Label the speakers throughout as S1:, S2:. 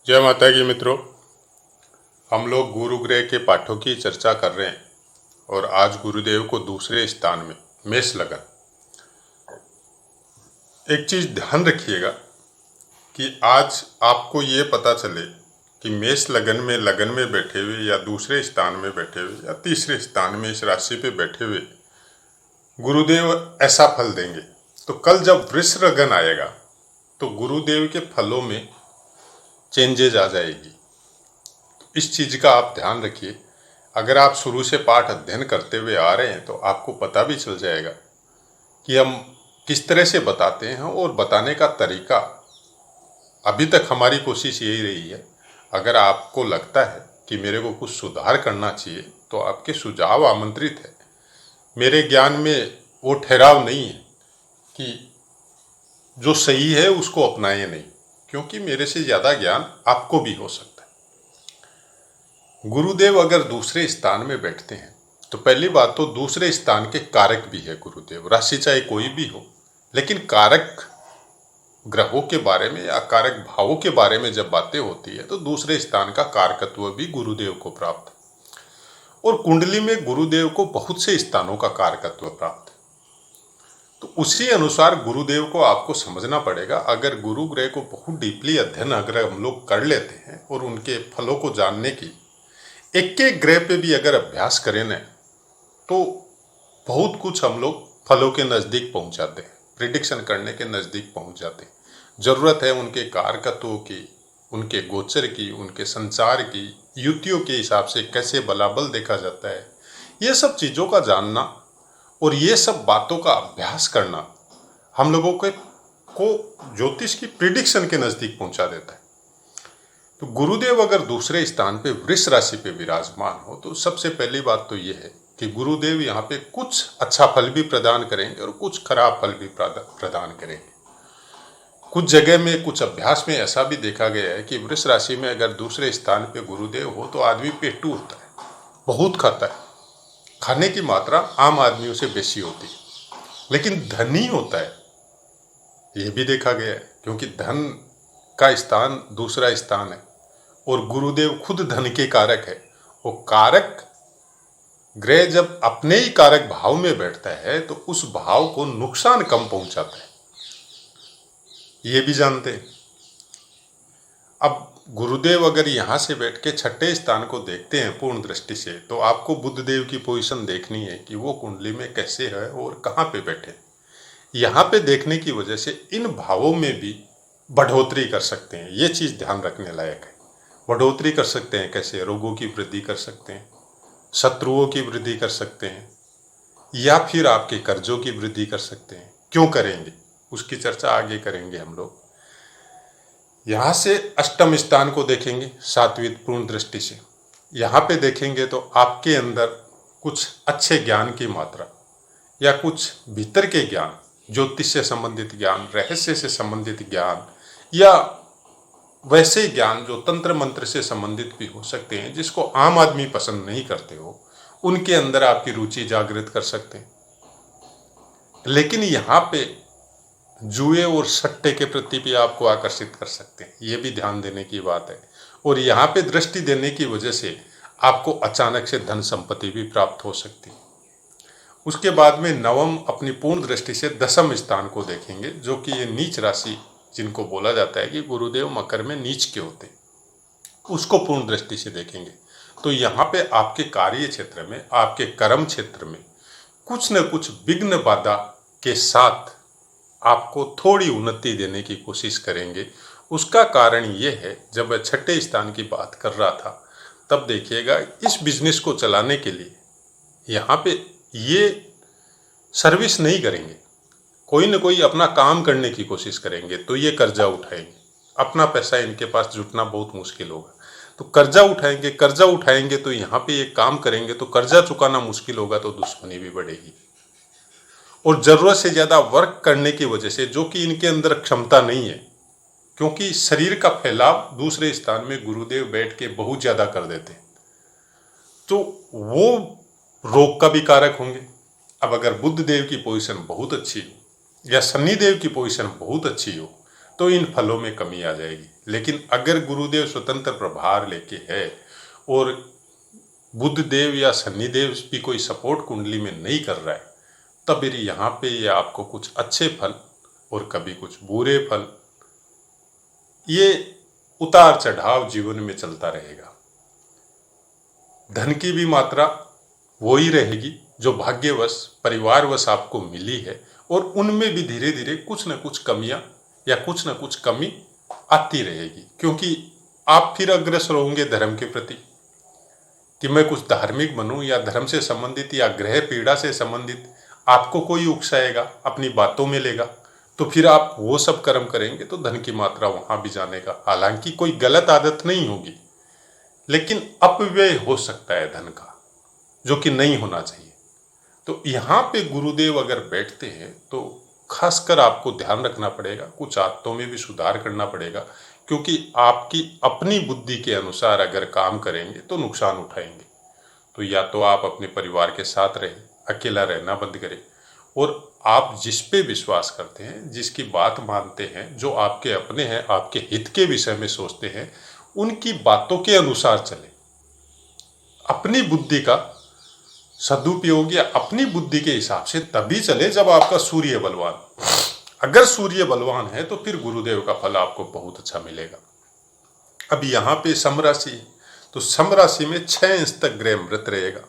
S1: जय माता की मित्रों, हम लोग गुरु ग्रह के पाठों की चर्चा कर रहे हैं और आज गुरुदेव को दूसरे स्थान में मेष लगन। एक चीज ध्यान रखिएगा कि आज आपको ये पता चले कि मेष लगन में बैठे हुए या दूसरे स्थान में बैठे हुए या तीसरे स्थान में इस राशि पे बैठे हुए गुरुदेव ऐसा फल देंगे, तो कल जब वृष लगन आएगा तो गुरुदेव के फलों में चेंजेज आ जाएगी। इस चीज का आप ध्यान रखिए। अगर आप शुरू से पाठ अध्ययन करते हुए आ रहे हैं तो आपको पता भी चल जाएगा कि हम किस तरह से बताते हैं और बताने का तरीका। अभी तक हमारी कोशिश यही रही है। अगर आपको लगता है कि मेरे को कुछ सुधार करना चाहिए तो आपके सुझाव आमंत्रित है। मेरे ज्ञान में वो ठहराव नहीं है कि जो सही है उसको अपनाएं नहीं, क्योंकि मेरे से ज़्यादा ज्ञान आपको भी हो सकता है। गुरुदेव अगर दूसरे स्थान में बैठते हैं तो पहली बात तो दूसरे स्थान के कारक भी है गुरुदेव। राशि चाहे कोई भी हो, लेकिन कारक ग्रहों के बारे में या कारक भावों के बारे में जब बातें होती है तो दूसरे स्थान का कारकत्व भी गुरुदेव को प्राप्त है। और कुंडली में गुरुदेव को बहुत से स्थानों का कारकत्व प्राप्त है। तो उसी अनुसार गुरुदेव को आपको समझना पड़ेगा। अगर गुरु ग्रह को बहुत डीपली अध्ययन अगर हम लोग कर लेते हैं और उनके फलों को जानने की एक एक ग्रह पे भी अगर अभ्यास करें ना, तो बहुत कुछ हम लोग फलों के नज़दीक पहुंच जाते हैं, प्रिडिक्शन करने के नज़दीक पहुंच जाते हैं। ज़रूरत है उनके कारकत्वों की, उनके गोचर की, उनके संचार की, युतियों के हिसाब से कैसे बलाबल देखा जाता है, ये सब चीज़ों का जानना और ये सब बातों का अभ्यास करना हम लोगों को ज्योतिष की प्रिडिक्शन के नज़दीक पहुंचा देता है। तो गुरुदेव अगर दूसरे स्थान पे वृष राशि पे विराजमान हो तो सबसे पहली बात तो ये है कि गुरुदेव यहाँ पे कुछ अच्छा फल भी प्रदान करेंगे और कुछ खराब फल भी प्रदान करेंगे। कुछ जगह में, कुछ अभ्यास में ऐसा भी देखा गया है कि वृष राशि में अगर दूसरे स्थान पे गुरुदेव हो तो आदमी पेटू होता है, बहुत खाता है, खाने की मात्रा आम आदमियों से बेसी होती है, लेकिन धनी होता है, ये भी देखा गया है। क्योंकि धन का स्थान दूसरा स्थान है और गुरुदेव खुद धन के कारक है। वो कारक ग्रह जब अपने ही कारक भाव में बैठता है तो उस भाव को नुकसान कम पहुंचाता है, ये भी जानते हैं। अब गुरुदेव अगर यहाँ से बैठ के छठे स्थान को देखते हैं पूर्ण दृष्टि से, तो आपको बुध देव की पोजीशन देखनी है कि वो कुंडली में कैसे है और कहाँ पे बैठे। यहाँ पे देखने की वजह से इन भावों में भी बढ़ोतरी कर सकते हैं, ये चीज़ ध्यान रखने लायक है। बढ़ोतरी कर सकते हैं कैसे? रोगों की वृद्धि कर सकते हैं, शत्रुओं की वृद्धि कर सकते हैं, या फिर आपके कर्जों की वृद्धि कर सकते हैं। क्यों करेंगे उसकी चर्चा आगे करेंगे हम लोग। यहाँ से अष्टम स्थान को देखेंगे सात्विक पूर्ण दृष्टि से। यहाँ पे देखेंगे तो आपके अंदर कुछ अच्छे ज्ञान की मात्रा या कुछ भीतर के ज्ञान, ज्योतिष से संबंधित ज्ञान, रहस्य से संबंधित ज्ञान, या वैसे ज्ञान जो तंत्र मंत्र से संबंधित भी हो सकते हैं, जिसको आम आदमी पसंद नहीं करते हो, उनके अंदर आपकी रुचि जागृत कर सकते हैं। लेकिन यहाँ पे जुए और सट्टे के प्रति भी आपको आकर्षित कर सकते हैं, ये भी ध्यान देने की बात है। और यहाँ पे दृष्टि देने की वजह से आपको अचानक से धन संपत्ति भी प्राप्त हो सकती है। उसके बाद में नवम अपनी पूर्ण दृष्टि से दसम स्थान को देखेंगे, जो कि ये नीच राशि जिनको बोला जाता है कि गुरुदेव मकर में नीच के होते हैं, उसको पूर्ण दृष्टि से देखेंगे। तो यहाँ पे आपके कार्य क्षेत्र में, आपके कर्म क्षेत्र में कुछ न कुछ विघ्न बाधा के साथ आपको थोड़ी उन्नति देने की कोशिश करेंगे। उसका कारण ये है, जब मैं छठे स्थान की बात कर रहा था तब देखिएगा, इस बिजनेस को चलाने के लिए यहाँ पे ये सर्विस नहीं करेंगे, कोई न कोई अपना काम करने की कोशिश करेंगे, तो ये कर्जा उठाएंगे। अपना पैसा इनके पास जुटना बहुत मुश्किल होगा, तो कर्जा उठाएंगे तो यहाँ पे ये काम करेंगे तो कर्जा चुकाना मुश्किल होगा, तो दुश्मनी भी बढ़ेगी। और ज़रूरत से ज़्यादा वर्क करने की वजह से, जो कि इनके अंदर क्षमता नहीं है, क्योंकि शरीर का फैलाव दूसरे स्थान में गुरुदेव बैठ के बहुत ज़्यादा कर देते हैं, तो वो रोग का भी कारक होंगे। अब अगर बुध देव की पोजीशन बहुत अच्छी हो या शनि देव की पोजीशन बहुत अच्छी हो तो इन फलों में कमी आ जाएगी। लेकिन अगर गुरुदेव स्वतंत्र प्रभार लेके है और बुध देव या शनिदेव भी कोई सपोर्ट कुंडली में नहीं कर रहा है, तब यहाँ पे ये आपको कुछ अच्छे फल और कभी कुछ बुरे फल, ये उतार चढ़ाव जीवन में चलता रहेगा। धन की भी मात्रा वो ही रहेगी जो भाग्यवश परिवारवश आपको मिली है, और उनमें भी धीरे धीरे कुछ न कुछ कमियां या कुछ न कुछ कमी आती रहेगी, क्योंकि आप फिर अग्रसर होंगे धर्म के प्रति कि मैं कुछ धार्मिक बनूं, या धर्म से संबंधित या ग्रह पीड़ा से संबंधित आपको कोई उकसाएगा, अपनी बातों में लेगा, तो फिर आप वो सब कर्म करेंगे तो धन की मात्रा वहां भी जाने का। हालांकि कोई गलत आदत नहीं होगी, लेकिन अपव्यय हो सकता है धन का, जो कि नहीं होना चाहिए। तो यहाँ पे गुरुदेव अगर बैठते हैं तो खासकर आपको ध्यान रखना पड़ेगा, कुछ आदतों में भी सुधार करना पड़ेगा, क्योंकि आपकी अपनी बुद्धि के अनुसार अगर काम करेंगे तो नुकसान उठाएंगे। तो या तो आप अपने परिवार के साथ रहें, अकेला रहना बंद करें, और आप जिस पे विश्वास करते हैं, जिसकी बात मानते हैं, जो आपके अपने हैं, आपके हित के विषय में सोचते हैं, उनकी बातों के अनुसार चलें। अपनी बुद्धि का सदुपयोग या अपनी बुद्धि के हिसाब से तभी चले जब आपका सूर्य बलवान। अगर सूर्य बलवान है तो फिर गुरुदेव का फल आपको बहुत अच्छा मिलेगा। अब यहाँ पे सम राशि, तो सम राशि में 6 अंश तक ग्रह मृत रहेगा,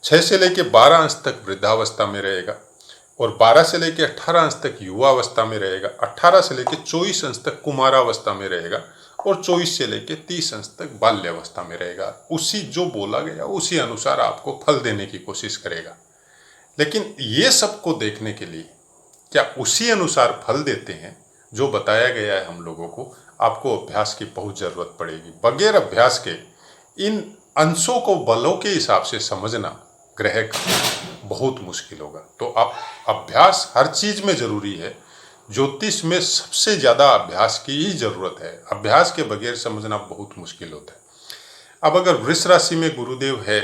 S1: 6 से लेकर 12 अंश तक वृद्धावस्था में रहेगा, और 12 से लेकर 18 अंश तक युवावस्था में रहेगा, 18 से लेकर 24 अंश तक कुमारावस्था में रहेगा, और 24 से लेकर 30 अंश तक बाल्यावस्था में रहेगा। उसी जो बोला गया उसी अनुसार आपको फल देने की कोशिश करेगा। लेकिन ये सबको देखने के लिए क्या उसी अनुसार फल देते हैं जो बताया गया है हम लोगों को, आपको अभ्यास की बहुत जरूरत पड़ेगी। बगैर अभ्यास के इन अंशों को बलों के हिसाब से समझना ग्रह का बहुत मुश्किल होगा। तो आप अभ्यास हर चीज में जरूरी है, ज्योतिष में सबसे ज्यादा अभ्यास की ही जरूरत है। अभ्यास के बगैर समझना बहुत मुश्किल होता है। अब अगर वृष राशि में गुरुदेव है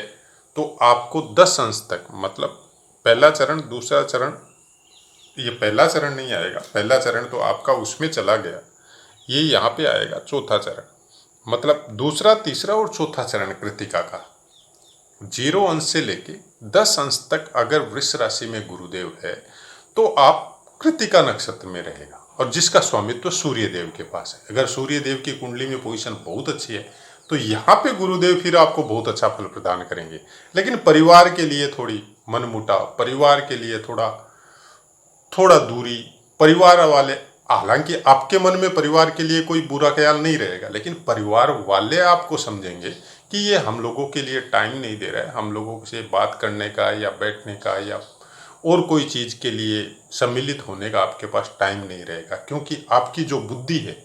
S1: तो आपको 10 अंश तक, मतलब पहला चरण, दूसरा चरण, ये पहला चरण नहीं आएगा, पहला चरण तो आपका उसमें चला गया, ये यहाँ पे आएगा चौथा चरण, मतलब दूसरा, तीसरा और चौथा चरण कृतिका का 0 अंश से लेके 10 अंश तक अगर वृष राशि में गुरुदेव है तो आप कृतिका नक्षत्र में रहेगा, और जिसका स्वामित्व सूर्य देव के पास है। अगर सूर्य देव की कुंडली में पोजीशन बहुत अच्छी है तो यहाँ पे गुरुदेव फिर आपको बहुत अच्छा फल प्रदान करेंगे। लेकिन परिवार के लिए थोड़ी मनमुटाव, परिवार के लिए थोड़ा दूरी, परिवार वाले, हालांकि आपके मन में परिवार के लिए कोई बुरा ख्याल नहीं रहेगा, लेकिन परिवार वाले आपको समझेंगे कि ये हम लोगों के लिए टाइम नहीं दे रहा है, हम लोगों से बात करने का या बैठने का या और कोई चीज़ के लिए सम्मिलित होने का आपके पास टाइम नहीं रहेगा, क्योंकि आपकी जो बुद्धि है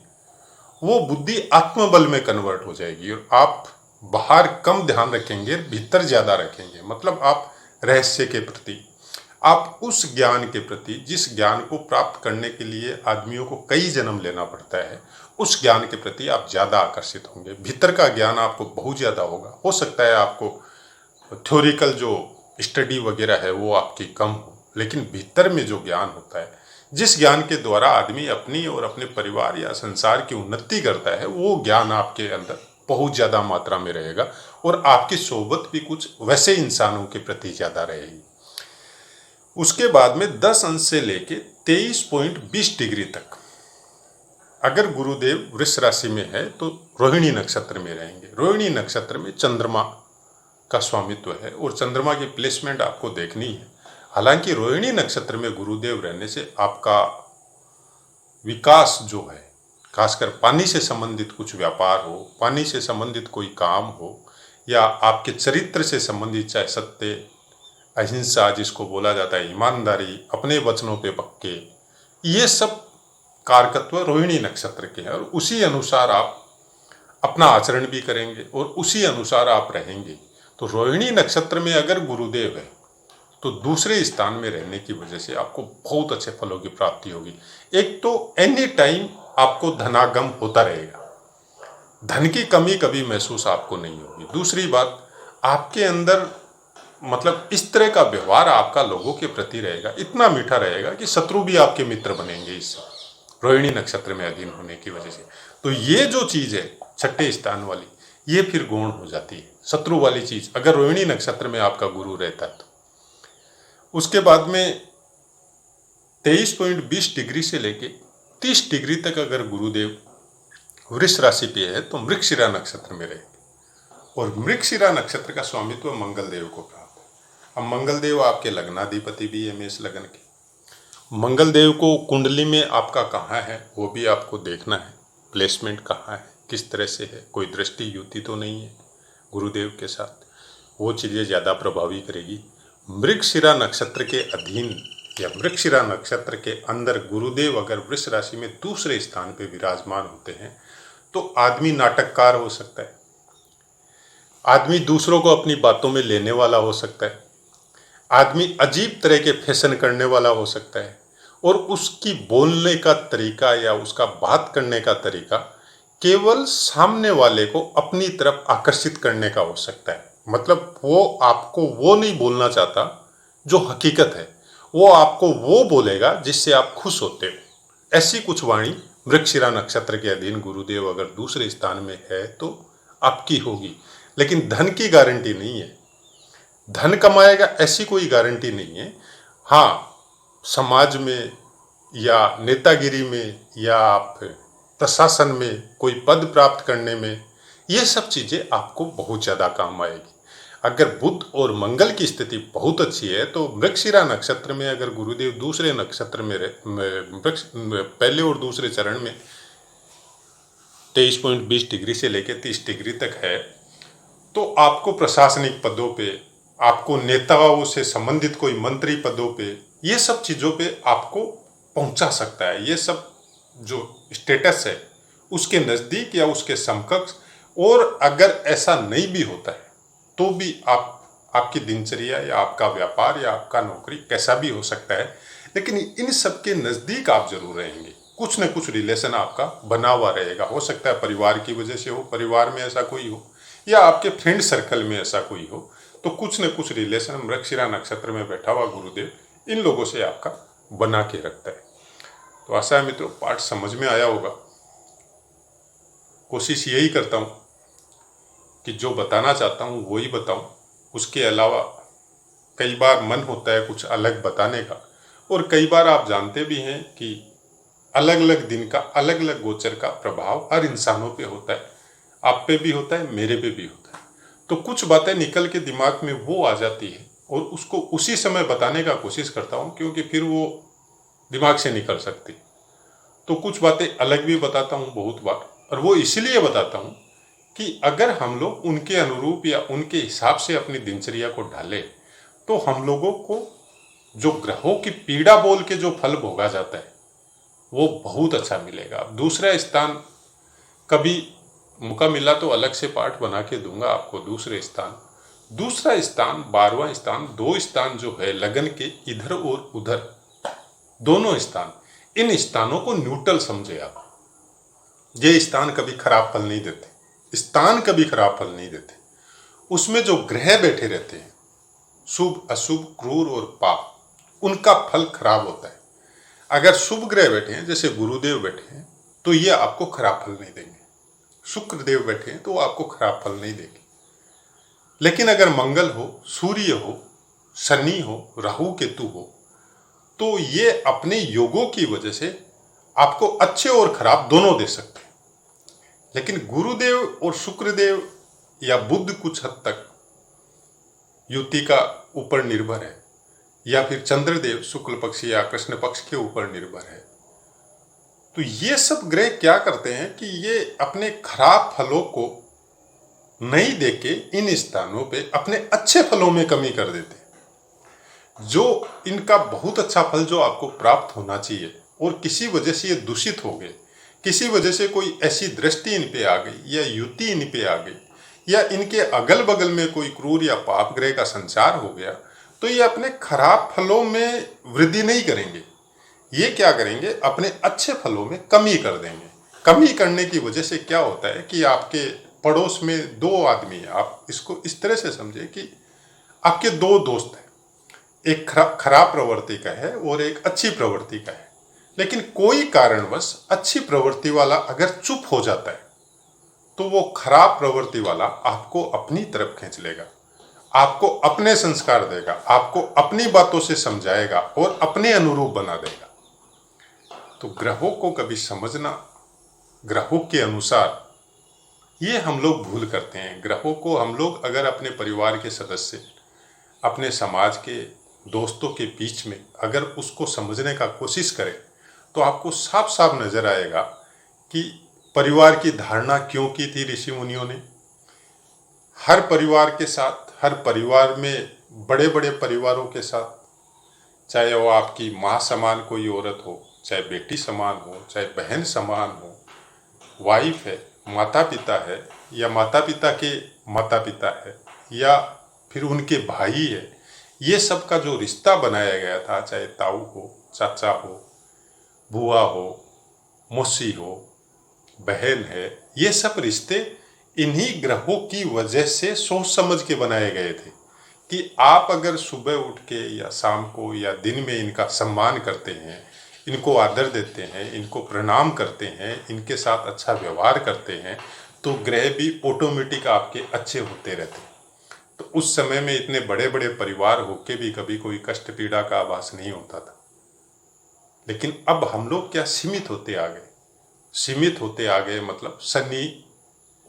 S1: वो बुद्धि आत्मबल में कन्वर्ट हो जाएगी, और आप बाहर कम ध्यान रखेंगे, भीतर ज़्यादा रखेंगे। मतलब आप रहस्य के प्रति, आप उस ज्ञान के प्रति जिस ज्ञान को प्राप्त करने के लिए आदमियों को कई जन्म लेना पड़ता है, उस ज्ञान के प्रति आप ज़्यादा आकर्षित होंगे। भीतर का ज्ञान आपको बहुत ज़्यादा होगा। हो सकता है आपको थ्योरिकल जो स्टडी वगैरह है वो आपकी कम हो, लेकिन भीतर में जो ज्ञान होता है, जिस ज्ञान के द्वारा आदमी अपनी और अपने परिवार या संसार की उन्नति करता है, वो ज्ञान आपके अंदर बहुत ज़्यादा मात्रा में रहेगा, और आपकी सोबत भी कुछ वैसे इंसानों के प्रति ज़्यादा रहेगी। उसके बाद में 10 अंश से लेके 23.20 डिग्री तक अगर गुरुदेव वृष राशि में है तो रोहिणी नक्षत्र में रहेंगे। रोहिणी नक्षत्र में चंद्रमा का स्वामित्व है, और चंद्रमा की प्लेसमेंट आपको देखनी है। हालांकि रोहिणी नक्षत्र में गुरुदेव रहने से आपका विकास जो है, खासकर पानी से संबंधित कुछ व्यापार हो, पानी से संबंधित कोई काम हो, या आपके चरित्र से संबंधित, चाहे सत्य, अहिंसा जिसको बोला जाता है, ईमानदारी, अपने वचनों पे पक्के, ये सब कारकत्व रोहिणी नक्षत्र के हैं, और उसी अनुसार आप अपना आचरण भी करेंगे और उसी अनुसार आप रहेंगे। तो रोहिणी नक्षत्र में अगर गुरुदेव है तो दूसरे स्थान में रहने की वजह से आपको बहुत अच्छे फलों की प्राप्ति होगी। एक तो एनी टाइम आपको धनागम होता रहेगा, धन की कमी कभी महसूस आपको नहीं होगी। दूसरी बात, आपके अंदर मतलब इस तरह का व्यवहार आपका लोगों के प्रति रहेगा, इतना मीठा रहेगा कि शत्रु भी आपके मित्र बनेंगे इससे। रोहिणी नक्षत्र में अधीन होने की वजह से। तो ये जो चीज है छठे स्थान वाली, ये फिर गौण हो जाती है, शत्रु वाली चीज, अगर रोहिणी नक्षत्र में आपका गुरु रहता है तो। उसके बाद में 23.20 डिग्री से लेके 30 डिग्री तक अगर गुरुदेव वृष राशि पे है तो मृगशिरा नक्षत्र में रहेंगे, और मृगशिरा नक्षत्र का स्वामित्व मंगल देव को प्राप्त है। अब मंगल देव आपके लग्नाधिपति भी है मेष लग्न के। मंगल देव को कुंडली में आपका कहाँ है वो भी आपको देखना है, प्लेसमेंट कहाँ है, किस तरह से है, कोई दृष्टि युति तो नहीं है गुरुदेव के साथ, वो चीज़ें ज़्यादा प्रभावी करेगी। मृगशिरा नक्षत्र के अधीन या मृगशिरा नक्षत्र के अंदर गुरुदेव अगर वृष राशि में दूसरे स्थान पे विराजमान होते हैं तो आदमी नाटककार हो सकता है, आदमी दूसरों को अपनी बातों में लेने वाला हो सकता है, आदमी अजीब तरह के फैशन करने वाला हो सकता है, और उसकी बोलने का तरीका या उसका बात करने का तरीका केवल सामने वाले को अपनी तरफ आकर्षित करने का हो सकता है। मतलब वो आपको वो नहीं बोलना चाहता जो हकीकत है, वो आपको वो बोलेगा जिससे आप खुश होते हो। ऐसी कुछ वाणी मृगशिरा नक्षत्र के अधीन गुरुदेव अगर दूसरे स्थान में है तो आपकी होगी, लेकिन धन की गारंटी नहीं है, धन कमाएगा ऐसी कोई गारंटी नहीं है। हाँ, समाज में या नेतागिरी में या आप प्रशासन में कोई पद प्राप्त करने में ये सब चीज़ें आपको बहुत ज़्यादा काम आएगी। अगर बुध और मंगल की स्थिति बहुत अच्छी है तो मृगशिरा नक्षत्र में अगर गुरुदेव दूसरे नक्षत्र में पहले और दूसरे चरण में 23.20 डिग्री से लेकर 30 डिग्री तक है तो आपको प्रशासनिक पदों पे, आपको नेताओं से संबंधित कोई मंत्री पदों पे, ये सब चीज़ों पे आपको पहुंचा सकता है। ये सब जो स्टेटस है उसके नज़दीक या उसके समकक्ष। और अगर ऐसा नहीं भी होता है तो भी आपकी दिनचर्या या आपका व्यापार या आपका नौकरी कैसा भी हो सकता है, लेकिन इन सब के नज़दीक आप जरूर रहेंगे, कुछ न कुछ रिलेशन आपका बना हुआ रहेगा। हो सकता है परिवार की वजह से हो, परिवार में ऐसा कोई हो, या आपके फ्रेंड सर्कल में ऐसा कोई हो, तो कुछ न कुछ रिलेशन मृगशिरा नक्षत्र में बैठा हुआ गुरुदेव इन लोगों से आपका बना के रखता है। तो आशा है मित्रों पाठ समझ में आया होगा। कोशिश यही करता हूँ कि जो बताना चाहता हूँ वही बताऊँ, उसके अलावा कई बार मन होता है कुछ अलग बताने का, और कई बार आप जानते भी हैं कि अलग अलग दिन का अलग अलग गोचर का प्रभाव हर इंसानों पे होता है, आप पे भी होता है, मेरे पे भी होता है। तो कुछ बातें निकल के दिमाग में वो आ जाती है और उसको उसी समय बताने का कोशिश करता हूँ, क्योंकि फिर वो दिमाग से निकल सकती। तो कुछ बातें अलग भी बताता हूँ बहुत बार, और वो इसलिए बताता हूँ कि अगर हम लोग उनके अनुरूप या उनके हिसाब से अपनी दिनचर्या को ढालें तो हम लोगों को जो ग्रहों की पीड़ा बोल के जो फल भोगा जाता है वो बहुत अच्छा मिलेगा। अब दूसरा स्थान कभी मौका मिला तो अलग से पाठ बना के दूंगा आपको। दूसरा स्थान 12वां स्थान, 2 स्थान जो है लगन के इधर और उधर दोनों स्थान, इन स्थानों को न्यूट्रल समझे आप। ये स्थान कभी खराब फल नहीं देते, स्थान कभी खराब फल नहीं देते। उसमें जो ग्रह बैठे रहते हैं शुभ अशुभ क्रूर और पाप, उनका फल खराब होता है। अगर शुभ ग्रह बैठे हैं जैसे गुरुदेव बैठे हैं तो ये आपको खराब फल नहीं देंगे, शुक्र देव बैठे हैं तो वो आपको खराब फल नहीं देंगे। लेकिन अगर मंगल हो, सूर्य हो, शनि हो, राहु केतु हो तो ये अपने योगों की वजह से आपको अच्छे और खराब दोनों दे सकते हैं। लेकिन गुरुदेव और शुक्रदेव या बुध कुछ हद तक युति का ऊपर निर्भर है, या फिर चंद्रदेव शुक्ल पक्ष या कृष्ण पक्ष के ऊपर निर्भर है। तो ये सब ग्रह क्या करते हैं कि ये अपने खराब फलों को नहीं देके इन स्थानों पे अपने अच्छे फलों में कमी कर देते हैं। जो इनका बहुत अच्छा फल जो आपको प्राप्त होना चाहिए और किसी वजह से ये दूषित हो गए, किसी वजह से कोई ऐसी दृष्टि इन पे आ गई या युति इन पे आ गई, या इनके अगल बगल में कोई क्रूर या पाप ग्रह का संचार हो गया, तो ये अपने खराब फलों में वृद्धि नहीं करेंगे। ये क्या करेंगे, अपने अच्छे फलों में कमी कर देंगे। कमी करने की वजह से क्या होता है कि आपके पड़ोस में 2 आदमी है, आप इसको इस तरह से समझे कि आपके 2 दोस्त हैं, एक खराब प्रवृत्ति का है और एक अच्छी प्रवृत्ति का है। लेकिन कोई कारणवश अच्छी प्रवृत्ति वाला अगर चुप हो जाता है तो वो खराब प्रवृत्ति वाला आपको अपनी तरफ खींच लेगा, आपको अपने संस्कार देगा, आपको अपनी बातों से समझाएगा और अपने अनुरूप बना देगा। तो ग्रहों को कभी समझना ग्रहों के अनुसार, ये हम लोग भूल करते हैं। ग्रहों को हम लोग अगर अपने परिवार के सदस्य, अपने समाज के दोस्तों के बीच में अगर उसको समझने का कोशिश करें तो आपको साफ साफ नजर आएगा कि परिवार की धारणा क्यों की थी ऋषि मुनियों ने। हर परिवार के साथ, हर परिवार में, बड़े बड़े परिवारों के साथ, चाहे वो आपकी माँ समान कोई औरत हो, चाहे बेटी समान हो, चाहे बहन समान हो, वाइफ है, माता पिता है, या माता पिता के माता पिता है, या फिर उनके भाई है, ये सब का जो रिश्ता बनाया गया था, चाहे ताऊ हो, चाचा हो, बुआ हो, मौसी हो, बहन है, ये सब रिश्ते इन्हीं ग्रहों की वजह से सोच समझ के बनाए गए थे कि आप अगर सुबह उठ के या शाम को या दिन में इनका सम्मान करते हैं, इनको आदर देते हैं, इनको प्रणाम करते हैं, इनके साथ अच्छा व्यवहार करते हैं, तो ग्रह भी ऑटोमेटिक आपके अच्छे होते रहते हैं। तो उस समय में इतने बड़े बड़े परिवार होके भी कभी कोई कष्ट पीड़ा का आभास नहीं होता था। लेकिन अब हम लोग क्या सीमित होते आ गए, सीमित होते आ गए, मतलब शनि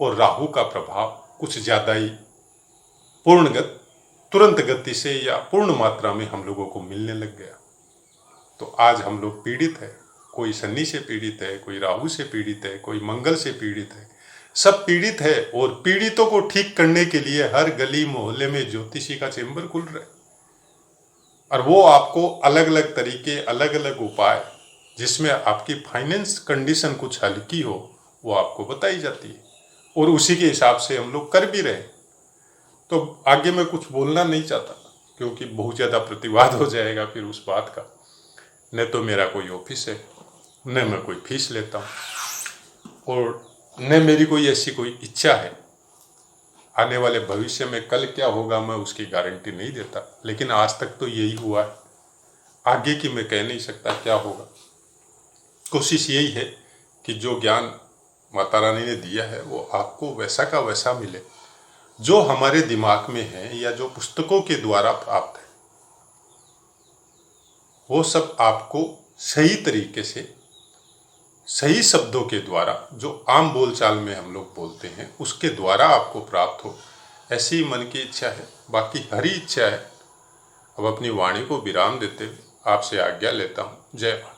S1: और राहु का प्रभाव कुछ ज़्यादा ही तुरंत गति से या पूर्ण मात्रा में हम लोगों को मिलने लग गया। तो आज हम लोग पीड़ित है, कोई शनि से पीड़ित है, कोई राहु से पीड़ित है, कोई मंगल से पीड़ित है, सब पीड़ित है। और पीड़ितों को ठीक करने के लिए हर गली मोहल्ले में ज्योतिषी का चेंबर खुल रहा है, और वो आपको अलग अलग तरीके, अलग अलग उपाय, जिसमें आपकी फाइनेंस कंडीशन कुछ हल्की हो, वो आपको बताई जाती है, और उसी के हिसाब से हम लोग कर भी रहे। तो आगे मैं कुछ बोलना नहीं चाहता क्योंकि बहुत ज़्यादा प्रतिवाद हो जाएगा फिर उस बात का। न तो मेरा कोई ऑफिस है, न मैं कोई फीस लेता हूँ, और न मेरी कोई ऐसी कोई इच्छा है। आने वाले भविष्य में कल क्या होगा मैं उसकी गारंटी नहीं देता, लेकिन आज तक तो यही हुआ है। आगे की मैं कह नहीं सकता क्या होगा। कोशिश यही है कि जो ज्ञान माता रानी ने दिया है वो आपको वैसा का वैसा मिले, जो हमारे दिमाग में है या जो पुस्तकों के द्वारा प्राप्त है, वो सब आपको सही तरीके से, सही शब्दों के द्वारा, जो आम बोलचाल में हम लोग बोलते हैं, उसके द्वारा आपको प्राप्त हो, ऐसी मन की इच्छा है। बाकी हरी इच्छा है। अब अपनी वाणी को विराम देते हुए आपसे आज्ञा लेता हूँ। जय माता।